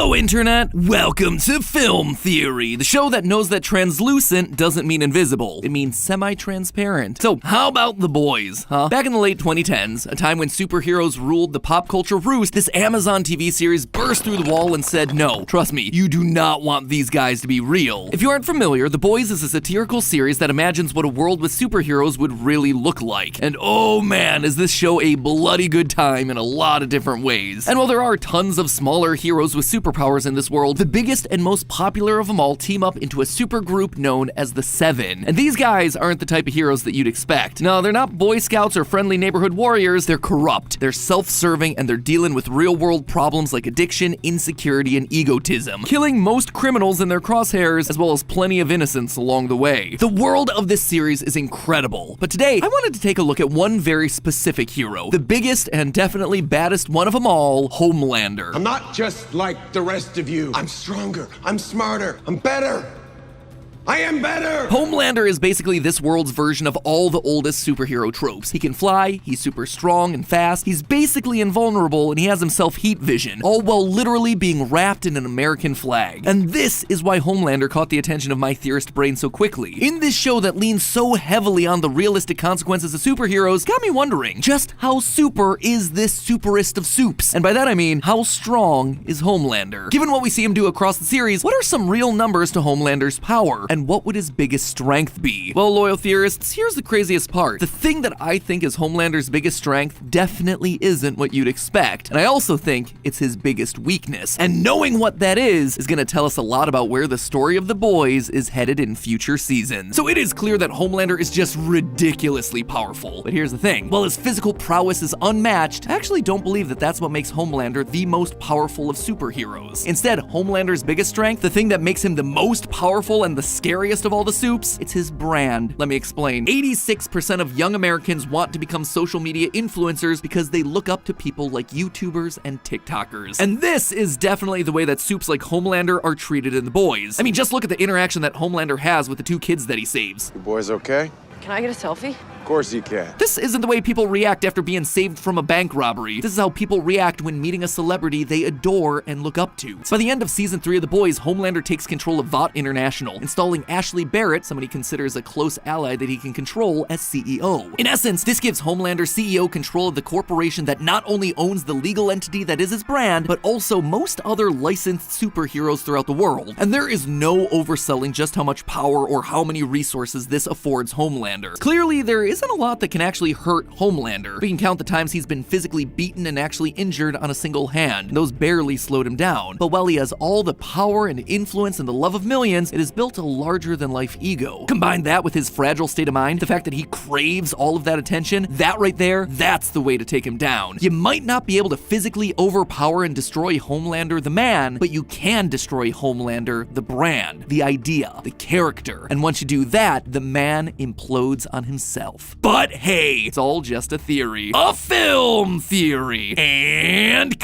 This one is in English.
Hello, Internet! Welcome to Film Theory, the show that knows that translucent doesn't mean invisible. It means semi-transparent. So, how about The Boys, huh? Back in the late 2010s, a time when superheroes ruled the pop culture roost, this Amazon TV series burst through the wall and said, no, trust me, you do not want these guys to be real. If you aren't familiar, The Boys is a satirical series that imagines what a world with superheroes would really look like. And oh man, is this show a bloody good time in a lot of different ways. And while there are tons of smaller heroes with superpowers in this world, the biggest and most popular of them all team up into a supergroup known as the Seven. And these guys aren't the type of heroes that you'd expect. No, they're not Boy Scouts or friendly neighborhood warriors. They're corrupt, they're self-serving, and they're dealing with real-world problems like addiction, insecurity, and egotism, killing most criminals in their crosshairs, as well as plenty of innocents along the way. The world of this series is incredible, but today I wanted to take a look at one very specific hero, the biggest and definitely baddest one of them all, Homelander. I'm not just like the rest of you. I'm stronger, I'm smarter, I'm better. I am better! Homelander is basically this world's version of all the oldest superhero tropes. He can fly, he's super strong and fast, he's basically invulnerable, and he has himself heat vision, all while literally being wrapped in an American flag. And this is why Homelander caught the attention of my theorist brain so quickly. In this show that leans so heavily on the realistic consequences of superheroes, got me wondering, just how super is this superest of soups? And by that I mean, how strong is Homelander? Given what we see him do across the series, what are some real numbers to Homelander's power? And what would his biggest strength be? Well, loyal theorists, here's the craziest part. The thing that I think is Homelander's biggest strength definitely isn't what you'd expect. And I also think it's his biggest weakness. And knowing what that is gonna tell us a lot about where the story of The Boys is headed in future seasons. So it is clear that Homelander is just ridiculously powerful. But here's the thing. While his physical prowess is unmatched, I actually don't believe that that's what makes Homelander the most powerful of superheroes. Instead, Homelander's biggest strength, the thing that makes him the most powerful and the scariest of all the soups, it's his brand. Let me explain. 86% of young Americans want to become social media influencers because they look up to people like YouTubers and TikTokers. And this is definitely the way that soups like Homelander are treated in The Boys. I mean, just look at the interaction that Homelander has with the two kids that he saves. You boys okay? Can I get a selfie? Of course you can. This isn't the way people react after being saved from a bank robbery. This is how people react when meeting a celebrity they adore and look up to. So by the end of season 3 of The Boys, Homelander takes control of Vought International, installing Ashley Barrett, someone he considers a close ally that he can control, as CEO. In essence, this gives Homelander CEO control of the corporation that not only owns the legal entity that is his brand, but also most other licensed superheroes throughout the world. And there is no overselling just how much power or how many resources this affords Homelander. Clearly, there isn't a lot that can actually hurt Homelander. We can count the times he's been physically beaten and actually injured on a single hand. Those barely slowed him down. But while he has all the power and influence and the love of millions, it has built a larger-than-life ego. Combine that with his fragile state of mind, the fact that he craves all of that attention, that right there, that's the way to take him down. You might not be able to physically overpower and destroy Homelander the man, but you can destroy Homelander the brand, the idea, the character. And once you do that, the man implodes on himself. But hey, it's all just a theory. A film theory. And